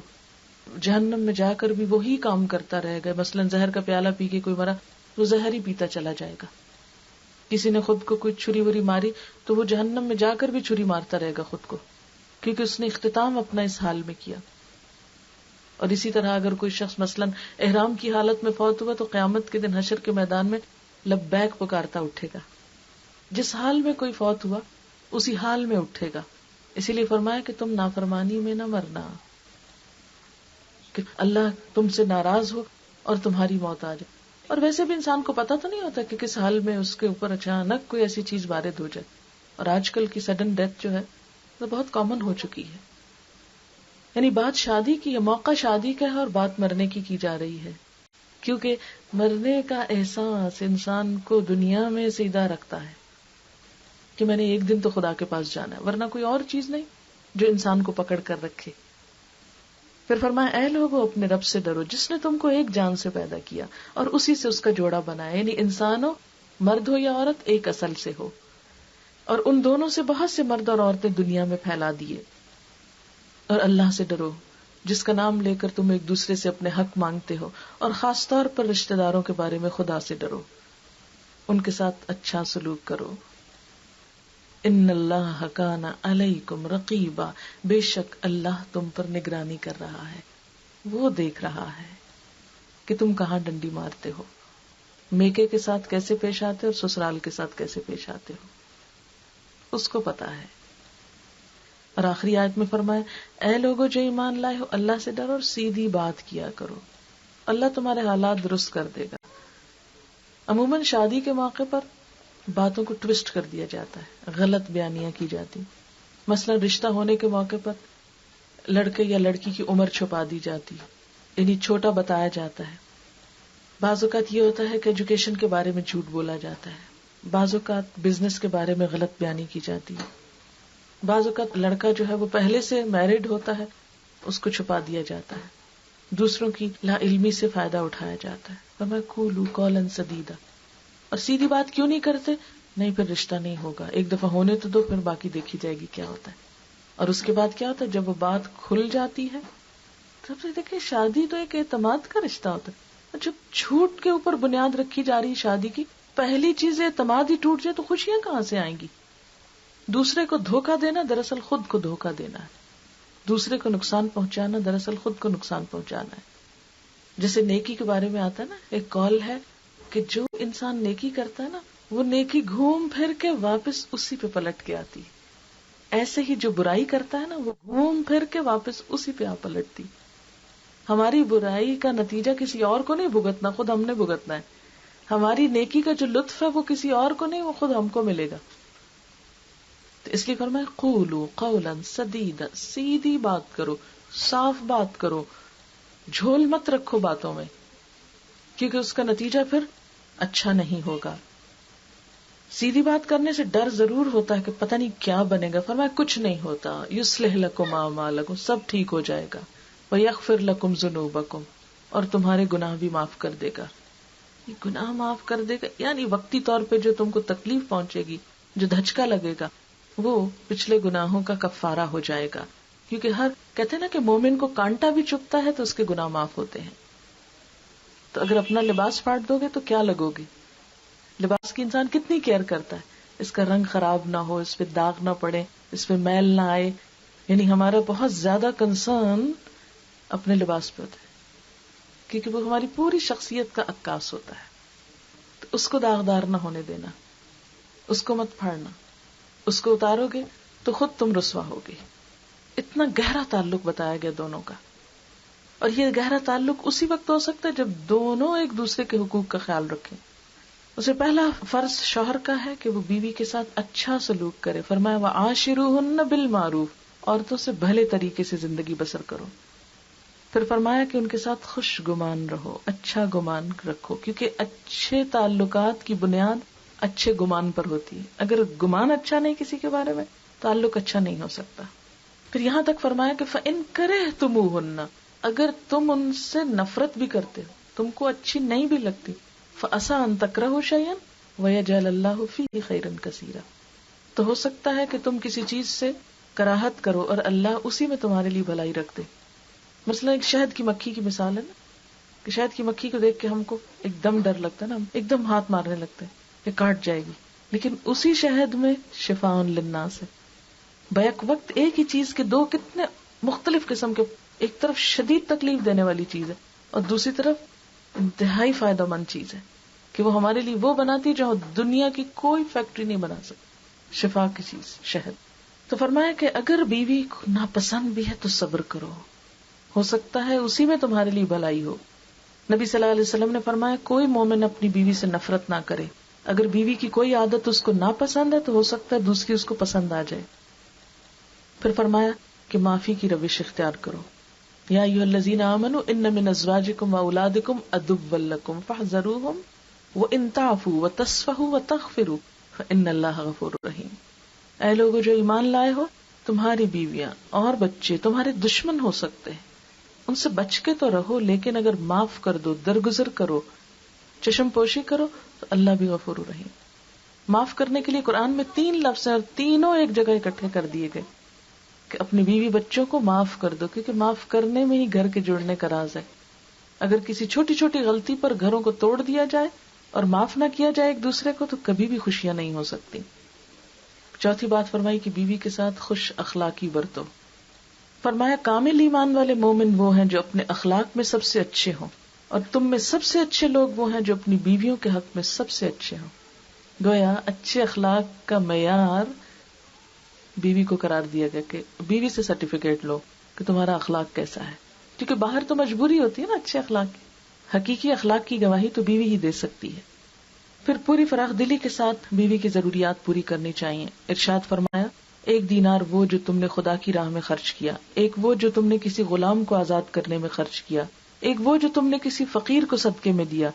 جہنم میں جا کر بھی وہی کام کرتا رہے گا. مثلاً زہر کا پیالہ پی کے کوئی مرا، وہ زہر ہی پیتا چلا جائے گا. کسی نے خود کو کوئی چھری وری ماری تو وہ جہنم میں جا کر بھی چھری مارتا رہے گا خود کو، کیونکہ اس نے اختتام اپنا اس حال میں کیا. اور اسی طرح اگر کوئی شخص مثلاً احرام کی حالت میں فوت ہوا تو قیامت کے دن حشر کے میدان میں لبیک پکارتا اٹھے گا. جس حال میں کوئی فوت ہوا اسی حال میں اٹھے گا. اسی لیے فرمایا کہ تم نافرمانی میں نہ مرنا، کہ اللہ تم سے ناراض ہو اور تمہاری موت آ جائے. اور ویسے بھی انسان کو پتا تو نہیں ہوتا کہ کس حال میں اس کے اوپر اچانک کوئی ایسی چیز وارد ہو جائے. اور آج کل کی سڈن ڈیتھ جو ہے وہ بہت کامن ہو چکی ہے. یعنی بات شادی کی، موقع شادی کا ہے اور بات مرنے کی جا رہی ہے، کیونکہ مرنے کا احساس انسان کو دنیا میں سیدھا رکھتا ہے کہ میں نے ایک دن تو خدا کے پاس جانا ہے، ورنہ کوئی اور چیز نہیں جو انسان کو پکڑ کر رکھے. پھر فرمایا اے لوگو اپنے رب سے ڈرو جس نے تم کو ایک جان سے پیدا کیا اور اسی سے اس کا جوڑا بنایا. یعنی انسان ہو، مرد ہو یا عورت، ایک اصل سے ہو، اور ان دونوں سے بہت سے مرد اور عورتیں دنیا میں پھیلا دیے. اور اللہ سے ڈرو جس کا نام لے کر تم ایک دوسرے سے اپنے حق مانگتے ہو، اور خاص طور پر رشتہ داروں کے بارے میں خدا سے ڈرو، ان کے ساتھ اچھا سلوک کرو. ان اللہ کان علیکم رقیبا، بے شک اللہ تم پر نگرانی کر رہا ہے، وہ دیکھ رہا ہے کہ تم کہاں ڈنڈی مارتے ہو، میکے کے ساتھ کیسے پیش آتے ہو اور سسرال کے ساتھ کیسے پیش آتے ہو، اس کو پتا ہے. اور آخری آیت میں فرمایا اے لوگو جو ایمان لائے ہو اللہ سے ڈرو اور سیدھی بات کیا کرو، اللہ تمہارے حالات درست کر دے گا. عموماً شادی کے موقع پر باتوں کو ٹوسٹ کر دیا جاتا ہے، غلط بیانیاں کی جاتی. مثلا رشتہ ہونے کے موقع پر لڑکے یا لڑکی کی عمر چھپا دی جاتی، یعنی چھوٹا بتایا جاتا ہے. بعض اوقات یہ ہوتا ہے کہ ایجوکیشن کے بارے میں جھوٹ بولا جاتا ہے، بعض اوقات بزنس کے بارے میں غلط بیانی کی جاتی ہے، بعض اوقات لڑکا جو ہے وہ پہلے سے میرڈ ہوتا ہے، اس کو چھپا دیا جاتا ہے، دوسروں کی لا علمی سے فائدہ اٹھایا جاتا ہے. فَمَا قُولُوا قَوْلًا سَدِيدًا. اور سیدھی بات کیوں نہیں کرتے؟ نہیں پھر رشتہ نہیں ہوگا، ایک دفعہ ہونے تو دو، پھر باقی دیکھی جائے گی کیا ہوتا ہے. اور اس کے بعد کیا ہوتا ہے جب وہ بات کھل جاتی ہے. سب سے دیکھیں شادی تو ایک اعتماد کا رشتہ ہوتا ہے، جب جھوٹ کے اوپر بنیاد رکھی جا رہی شادی کی، پہلی چیز اعتماد ہی ٹوٹ جائے تو خوشیاں کہاں سے آئیں گی؟ دوسرے کو دھوکہ دینا دراصل خود کو دھوکہ دینا ہے، دوسرے کو نقصان پہنچانا دراصل خود کو نقصان پہنچانا ہے. جیسے نیکی کے بارے میں آتا ہے نا، ایک قول ہے کہ جو انسان نیکی کرتا ہے نا وہ نیکی گھوم پھر کے واپس اسی پہ پلٹ کے آتی، ایسے ہی جو برائی کرتا ہے نا وہ گھوم پھر کے واپس اسی پہ آ پلٹتی. ہماری برائی کا نتیجہ کسی اور کو نہیں بھگتنا، خود ہم نے بھگتنا ہے. ہماری نیکی کا جو لطف ہے وہ کسی اور کو نہیں، وہ خود ہم کو ملے گا. تو اس لیے فرمایا قولوا قولا سدیدا، سیدھی بات کرو، صاف بات کرو، جھول مت رکھو باتوں میں، کیونکہ اس کا نتیجہ پھر اچھا نہیں ہوگا. سیدھی بات کرنے سے ڈر ضرور ہوتا ہے کہ پتہ نہیں کیا بنے گا. فرمایا کچھ نہیں ہوتا، یصلح لکم اعمالکم، سب ٹھیک ہو جائے گا، ویغفر لکم ذنوبکم، اور تمہارے گناہ بھی معاف کر دے گا. یہ گناہ معاف کر دے گا یعنی وقتی طور پہ جو تم کو تکلیف پہنچے گی، جو دھچکا لگے گا، وہ پچھلے گناہوں کا کفارہ ہو جائے گا. کیونکہ ہر کہتے ہیں نا کہ مومن کو کانٹا بھی چبھتا ہے تو اس کے گناہ معاف ہوتے ہیں. تو اگر اپنا لباس پھاڑ دو گے تو کیا لگو گے؟ لباس کی انسان کتنی کیئر کرتا ہے، اس کا رنگ خراب نہ ہو، اس پہ داغ نہ پڑے، اس پہ میل نہ آئے. یعنی ہمارا بہت زیادہ کنسرن اپنے لباس پہ ہوتا ہے، کیونکہ وہ ہماری پوری شخصیت کا عکاس ہوتا ہے. تو اس کو داغدار نہ ہونے دینا، اس کو مت پھاڑنا. اس کو اتارو گے تو خود تم رسوا ہوگے. اتنا گہرا تعلق بتایا گیا دونوں کا. اور یہ گہرا تعلق اسی وقت ہو سکتا ہے جب دونوں ایک دوسرے کے حقوق کا خیال رکھیں. اسے پہلا فرض شوہر کا ہے کہ وہ بیوی کے ساتھ اچھا سلوک کرے. فرمایا وعاشروہن بالمعروف، عورتوں سے بھلے طریقے سے زندگی بسر کرو. پھر فرمایا کہ ان کے ساتھ خوش گمان رہو، اچھا گمان رکھو، کیونکہ اچھے تعلقات کی بنیاد اچھے گمان پر ہوتی ہے. اگر گمان اچھا نہیں کسی کے بارے میں، تعلق اچھا نہیں ہو سکتا. پھر یہاں تک فرمایا کہ فَإِن كَرِهْتُمُوهُنَّ، اگر تم ان سے نفرت بھی کرتے ہو، تم کو اچھی نہیں بھی لگتی، فَعَسَىٰ أَن تَكْرَهُوا شَيْئًا وَيَجْعَلَ اللَّهُ فِيهِ خَيْرًا كَثِيرًا، تو ہو سکتا ہے کہ تم کسی چیز سے کراہت کرو اور اللہ اسی میں تمہارے لیے بھلائی رکھ دے. مثلا ایک شہد کی مکھی کی مثال ہے نا، کہ شہد کی مکھی کو دیکھ کے ہم کو ایک دم ڈر لگتا ہے نا، ہم ایک دم ہاتھ مارنے لگتے ہیں کہ کاٹ جائے گی، لیکن اسی شہد میں شفاء للناس ہے. بیک وقت ایک ہی چیز کے دو کتنے مختلف قسم کے ایک طرف شدید تکلیف دینے والی چیز ہے اور دوسری طرف انتہائی فائدہ مند چیز ہے کہ وہ ہمارے لیے وہ بناتی ہے جو دنیا کی کوئی فیکٹری نہیں بنا سکتی، شفا کی چیز شہد. تو فرمایا کہ اگر بیوی ناپسند بھی ہے تو صبر کرو، ہو سکتا ہے اسی میں تمہارے لیے بھلائی ہو. نبی صلی اللہ علیہ وسلم نے فرمایا کوئی مومن اپنی بیوی سے نفرت نہ کرے، اگر بیوی کی کوئی عادت اس کو ناپسند ہے تو ہو سکتا ہے دوسری اس کو پسند آ جائے. پھر فرمایا کہ معافی کی روش اختیار کرو. یا ایھا الذین آمنوا ان من ازواجکم واولادکم عدوا لکم فاحذروہم وان تعفوا وتصفحوا وتغفروا فان اللہ غفور رحیم. اے لوگو جو ایمان لائے ہو، تمہاری بیویاں اور بچے تمہارے دشمن ہو سکتے ہیں، ان سے بچ کے تو رہو، لیکن اگر معاف کر دو، درگزر کرو، چشم پوشی کرو تو اللہ بھی غفور رحیم. معاف کرنے کے لیے قرآن میں 3 لفظ ہیں اور تینوں ایک جگہ اکٹھے کر دیے گئے کہ اپنی بیوی بچوں کو معاف کر دو، کیونکہ معاف کرنے میں ہی گھر کے جڑنے کا راز ہے. اگر کسی چھوٹی چھوٹی غلطی پر گھروں کو توڑ دیا جائے اور معاف نہ کیا جائے ایک دوسرے کو تو کبھی بھی خوشیاں نہیں ہو سکتی. چوتھی بات فرمائی کہ بیوی کے ساتھ خوش اخلاقی برتو. فرمایا کامل ایمان والے مومن وہ ہیں جو اپنے اخلاق میں سب سے اچھے ہوں، اور تم میں سب سے اچھے لوگ وہ ہیں جو اپنی بیویوں کے حق میں سب سے اچھے ہوں. گویا اچھے اخلاق کا معیار بیوی کو قرار دیا گیا کہ بیوی سے سرٹیفکیٹ لو کہ تمہارا اخلاق کیسا ہے، کیونکہ باہر تو مجبوری ہوتی ہے نا اچھے اخلاق کی. حقیقی اخلاق کی گواہی تو بیوی ہی دے سکتی ہے. پھر پوری فراخ دلی کے ساتھ بیوی کی ضروریات پوری کرنی چاہیے. ارشاد فرمایا 1 دینار وہ جو تم نے خدا کی راہ میں خرچ کیا، 1 وہ جو تم نے کسی غلام کو آزاد کرنے میں خرچ کیا، 1 وہ جو تم نے کسی فقیر کو صدقے میں دیا،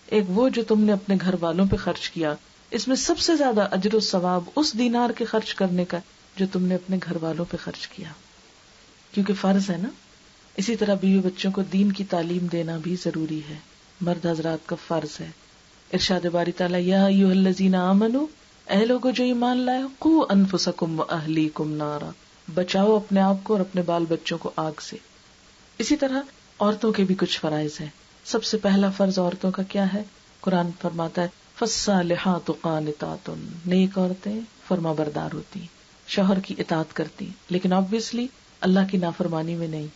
1 وہ جو تم نے اپنے گھر والوں پہ خرچ کیا. اس میں سب سے زیادہ اجر و ثواب اس دینار کے خرچ کرنے کا جو تم نے اپنے گھر والوں پہ خرچ کیا، کیونکہ فرض ہے نا. اسی طرح بیوی بچوں کو دین کی تعلیم دینا بھی ضروری ہے، مرد حضرات کا فرض ہے. ارشاد باری تعالیٰ یا ایھا الذین آمنوا، اے لوگو جو ایمان لائے ہو، قوا انفسکم واہلیکم نارا، بچاؤ اپنے آپ کو اور اپنے بال بچوں کو آگ سے. اسی طرح عورتوں کے بھی کچھ فرائض ہیں. سب سے پہلا فرض عورتوں کا کیا ہے؟ قرآن فرماتا ہے فالصالحات قانتات، نیک عورتیں فرما بردار ہوتی، شوہر کی اطاعت کرتی، لیکن obviously اللہ کی نافرمانی میں نہیں.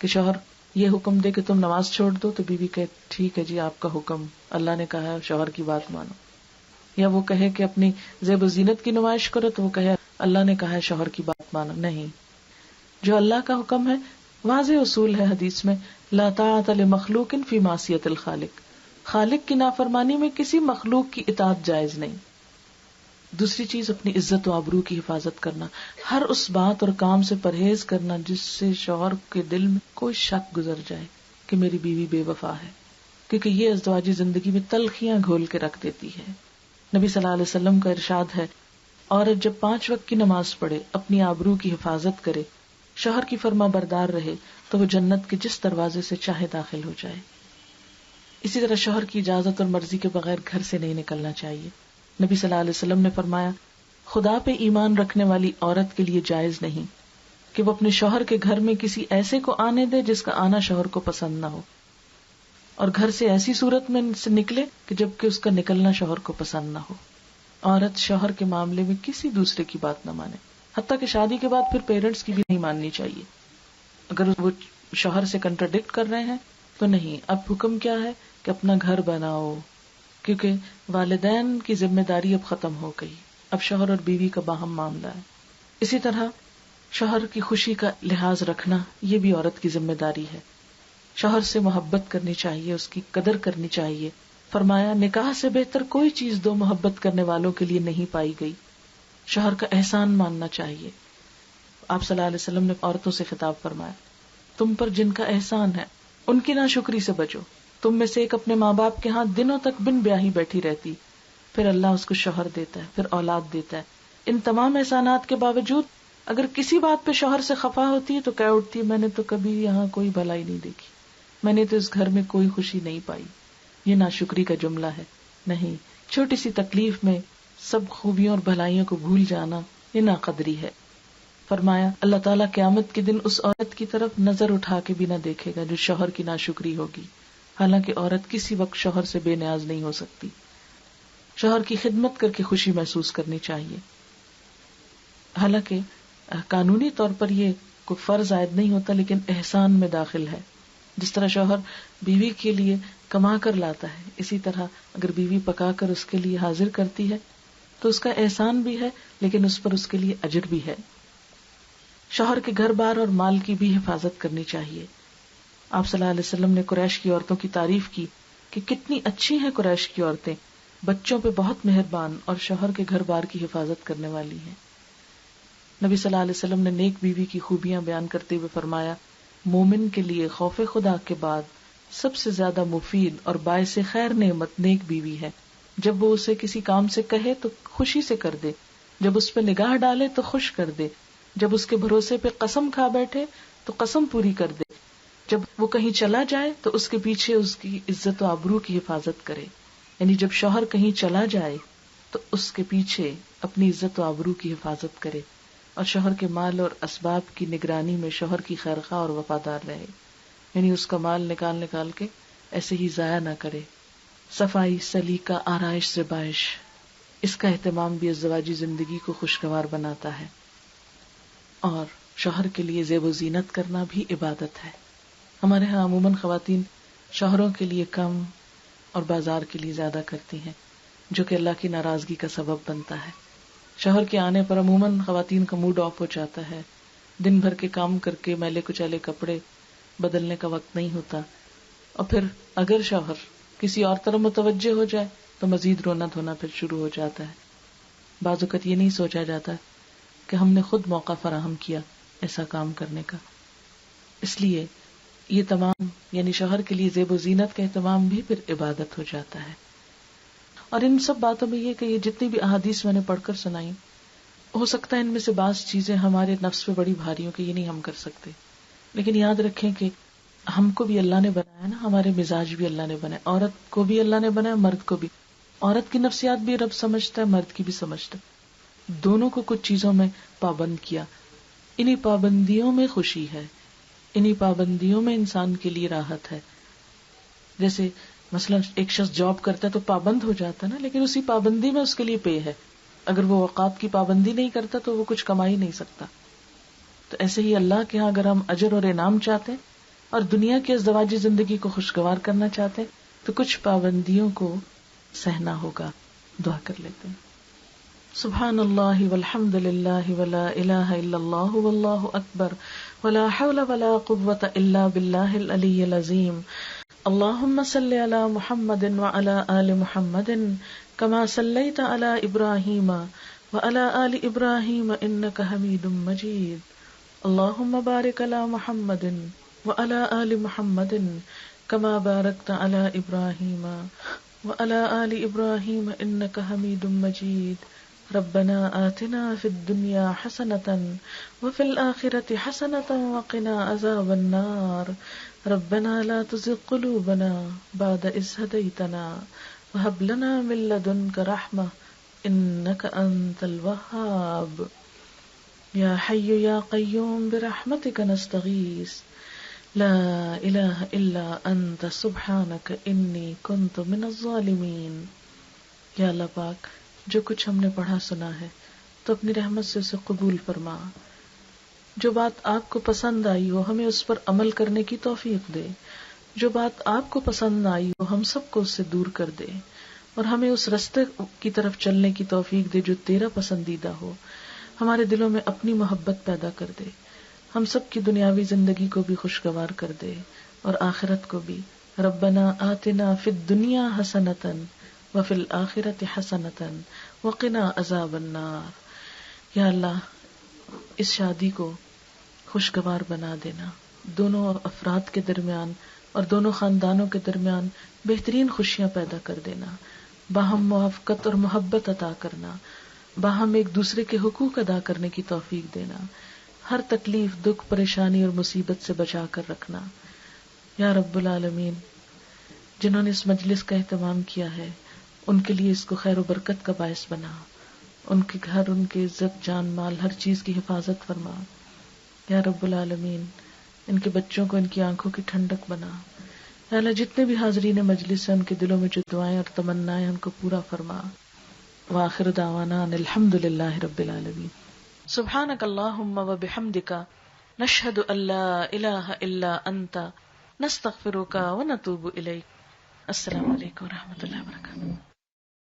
کہ شوہر یہ حکم دے کہ تم نماز چھوڑ دو تو بیوی کہے ٹھیک ہے جی آپ کا حکم، اللہ نے کہا ہے شوہر کی بات مانو. یا وہ کہے کہ اپنی زیب و زینت کی نمائش کرو تو وہ کہے اللہ نے کہا ہے شوہر کی بات مانو. نہیں، جو اللہ کا حکم ہے واضح اصول ہے حدیث میں، لا طاعت لمخلوق فی معصیت الخالق، خالق کی نافرمانی میں کسی مخلوق کی اطاعت جائز نہیں. دوسری چیز اپنی عزت و آبرو کی حفاظت کرنا، ہر اس بات اور کام سے پرہیز کرنا جس سے شوہر کے دل میں کوئی شک گزر جائے کہ میری بیوی بے وفا ہے، کیونکہ یہ ازدواجی زندگی میں تلخیاں گھول کے رکھ دیتی ہے. نبی صلی اللہ علیہ وسلم کا ارشاد ہے عورت جب 5 وقت کی نماز پڑھے، اپنی آبرو کی حفاظت کرے، شوہر کی فرما بردار رہے تو وہ جنت کے جس دروازے سے چاہے داخل ہو جائے. اسی طرح شوہر کی اجازت اور مرضی کے بغیر گھر سے نہیں نکلنا چاہیے. نبی صلی اللہ علیہ وسلم نے فرمایا خدا پہ ایمان رکھنے والی عورت کے لیے جائز نہیں کہ وہ اپنے شوہر کے گھر میں کسی ایسے کو آنے دے جس کا آنا شوہر کو پسند نہ ہو، اور گھر سے ایسی صورت میں سے نکلے کہ جبکہ اس کا نکلنا شوہر کو پسند نہ ہو. عورت شوہر کے معاملے میں کسی دوسرے کی بات نہ مانے، حتیٰ کہ شادی کے بعد پھر پیرنٹس کی بھی نہیں ماننی چاہیے. اگر وہ شوہر سے کنٹراڈکٹ کر رہے ہیں تو نہیں. اب حکم کیا ہے کہ اپنا گھر بناؤ، کیونکہ والدین کی ذمہ داری اب ختم ہو گئی، اب شوہر اور بیوی کا باہم معاملہ ہے. اسی طرح شوہر کی خوشی کا لحاظ رکھنا یہ بھی عورت کی ذمہ داری ہے. شوہر سے محبت کرنی چاہیے، اس کی قدر کرنی چاہیے. فرمایا نکاح سے بہتر کوئی چیز 2 محبت کرنے والوں کے لیے نہیں پائی گئی. شوہر کا احسان ماننا چاہیے. آپ صلی اللہ علیہ وسلم نے عورتوں سے خطاب فرمایا تم پر جن کا احسان ہے ان کی ناشکری سے بچو. تم میں سے ایک اپنے ماں باپ کے ہاں دنوں تک بن بیاہی بیٹھی رہتی، پھر اللہ اس کو شوہر دیتا ہے، پھر اولاد دیتا ہے. ان تمام احسانات کے باوجود اگر کسی بات پہ شوہر سے خفا ہوتی ہے تو کہہ اٹھتی ہے میں نے تو کبھی یہاں کوئی بھلائی نہیں دیکھی، میں نے تو اس گھر میں کوئی خوشی نہیں پائی. یہ ناشکری کا جملہ ہے. نہیں، چھوٹی سی تکلیف میں سب خوبیوں اور بھلائیوں کو بھول جانا یہ ناقدری ہے. فرمایا اللہ تعالیٰ قیامت کے دن اس عورت کی طرف نظر اٹھا کے بھی نہ دیکھے گا جو شوہر کی ناشکری ہوگی. حالانکہ عورت کسی وقت شوہر سے بے نیاز نہیں ہو سکتی. شوہر کی خدمت کر کے خوشی محسوس کرنی چاہیے. حالانکہ قانونی طور پر یہ کوئی فرض عائد نہیں ہوتا لیکن احسان میں داخل ہے. جس طرح شوہر بیوی کے لیے کما کر لاتا ہے، اسی طرح اگر بیوی پکا کر اس کے لیے حاضر کرتی ہے تو اس کا احسان بھی ہے لیکن اس پر اس کے لیے اجر بھی ہے. شوہر کے گھر بار اور مال کی بھی حفاظت کرنی چاہیے. آپ صلی اللہ علیہ وسلم نے قریش کی عورتوں کی تعریف کی کہ کتنی اچھی ہیں قریش کی عورتیں، بچوں پہ بہت مہربان اور شوہر کے گھر بار کی حفاظت کرنے والی ہیں. نبی صلی اللہ علیہ وسلم نے نیک بیوی کی خوبیاں بیان کرتے ہوئے فرمایا، مومن کے لیے خوف خدا کے بعد سب سے زیادہ مفید اور باعث خیر نعمت نیک بیوی ہے. جب وہ اسے کسی کام سے کہے تو خوشی سے کر دے، جب اس پہ نگاہ ڈالے تو خوش کر دے، جب اس کے بھروسے پہ قسم کھا بیٹھے تو قسم پوری کر دے، جب وہ کہیں چلا جائے تو اس کے پیچھے اس کی عزت و آبرو کی حفاظت کرے. یعنی جب شوہر کہیں چلا جائے تو اس کے پیچھے اپنی عزت و آبرو کی حفاظت کرے، اور شوہر کے مال اور اسباب کی نگرانی میں شوہر کی خیرخواہ اور وفادار رہے. یعنی اس کا مال نکال کے ایسے ہی ضائع نہ کرے. صفائی، سلیقہ، آرائش سے بائش، اس کا اہتمام بھی ازدواجی زندگی کو خوشگوار بناتا ہے. اور شوہر کے لیے زیب و زینت کرنا بھی عبادت ہے. ہمارے ہاں عموماً خواتین شوہروں کے لیے کم اور بازار کے لیے زیادہ کرتی ہیں، جو کہ اللہ کی ناراضگی کا سبب بنتا ہے. شوہر کے آنے پر عموماً خواتین کا موڈ آف ہو جاتا ہے، دن بھر کے کام کر کے میلے کچیلے کپڑے بدلنے کا وقت نہیں ہوتا، اور پھر اگر شوہر کسی اور طرف متوجہ ہو جائے تو مزید رونا دھونا پھر شروع ہو جاتا ہے. بعض اوقات یہ نہیں سوچا جاتا کہ ہم نے خود موقع فراہم کیا ایسا کام کرنے کا. اس لیے یہ تمام یعنی شوہر کے لیے زیب و زینت کا اہتمام بھی پھر عبادت ہو جاتا ہے. اور ان سب باتوں میں یہ کہ یہ جتنی بھی احادیث میں نے پڑھ کر سنائی، ہو سکتا ہے ان میں سے بعض چیزیں ہمارے نفس پہ بڑی بھاری ہوں کہ یہ نہیں ہم کر سکتے، لیکن یاد رکھیں کہ ہم کو بھی اللہ نے بنایا نا، ہمارے مزاج بھی اللہ نے بنایا، عورت کو بھی اللہ نے بنایا، مرد کو بھی. عورت کی نفسیات بھی رب سمجھتا ہے، مرد کی بھی سمجھتا ہے. دونوں کو کچھ چیزوں میں پابند کیا. انہی پابندیوں میں خوشی ہے، انہی پابندیوں میں انسان کے لیے راحت ہے. جیسے مثلا ایک شخص جاب کرتا ہے تو پابند ہو جاتا ہے نا، لیکن اسی پابندی میں اس کے لیے پے ہے. اگر وہ اوقات کی پابندی نہیں کرتا تو وہ کچھ کما ہی نہیں سکتا. تو ایسے ہی اللہ کے ہاں اگر ہم اجر اور انعام چاہتے ہیں اور دنیا کی ازدواجی زندگی کو خوشگوار کرنا چاہتے ہیں تو کچھ پابندیوں کو سہنا ہوگا. دعا کر لیتے ہیں. سبحان اللہ والحمد للہ ولا الہ الا اللہ واللہ اکبر ولا حول ولا قوة الا باللہ العلی العظیم. اللہم صل علی محمد وعلی آل محمد کما صلیت علی ابراہیم وعلی آل ابراہیم انک حمید مجید. اللہم بارک علی محمد وعلی آل محمد کما بارکت علی ابراہیم وعلی آل ابراہیم انک حمید مجید. ربنا آتنا فی الدنیا حسنة وفی الآخرة حسنة وقنا عذاب النار. ربنا لا تزغ قلوبنا بعد إذ هديتنا وهب لنا من لدنك رحمة إنك أنت الوهاب. يا حي يا قيوم برحمتك نستغيث لا إله إلا أنت سبحانك إني كنت من الظالمين. یا اللہ پاک، جو کچھ ہم نے پڑھا سنا ہے تو اپنی رحمت سے اسے قبول فرما. جو بات آپ کو پسند آئی ہو ہمیں اس پر عمل کرنے کی توفیق دے، جو بات آپ کو پسند نہ آئی ہو ہم سب کو اس سے دور کر دے، اور ہمیں اس رستے کی طرف چلنے کی توفیق دے جو تیرا پسندیدہ ہو. ہمارے دلوں میں اپنی محبت پیدا کر دے، ہم سب کی دنیاوی زندگی کو بھی خوشگوار کر دے اور آخرت کو بھی. ربنا آتنا فی الدنیا حسنۃ وفی الآخرۃ حسنۃ وقنا عذاب النار. یا اللہ اس شادی کو خوشگوار بنا دینا، دونوں افراد کے درمیان اور دونوں خاندانوں کے درمیان بہترین خوشیاں پیدا کر دینا، باہم موافقت اور محبت عطا کرنا، باہم ایک دوسرے کے حقوق ادا کرنے کی توفیق دینا، ہر تکلیف، دکھ، پریشانی اور مصیبت سے بچا کر رکھنا. یا رب العالمین، جنہوں نے اس مجلس کا اہتمام کیا ہے ان کے لیے اس کو خیر و برکت کا باعث بنا، ان کے گھر، ان کے عزت، جان مال، ہر چیز کی حفاظت فرما. یا رب العالمین، ان کے بچوں کو ان کی آنکھوں کی ٹھنڈک بنا. یا اللہ جتنے بھی حاضرین مجلس ہیں ان کے دلوں میں جو دعائیں اور تمنائیں ان کو پورا فرما. وآخر دعوانا الحمد للہ رب العالمین. سبحانک اللہم و بحمدک نشہد ان لا الہ الا انت نستغفرک ونتوب الیک. السلام علیکم ورحمۃ اللہ وبرکاتہ.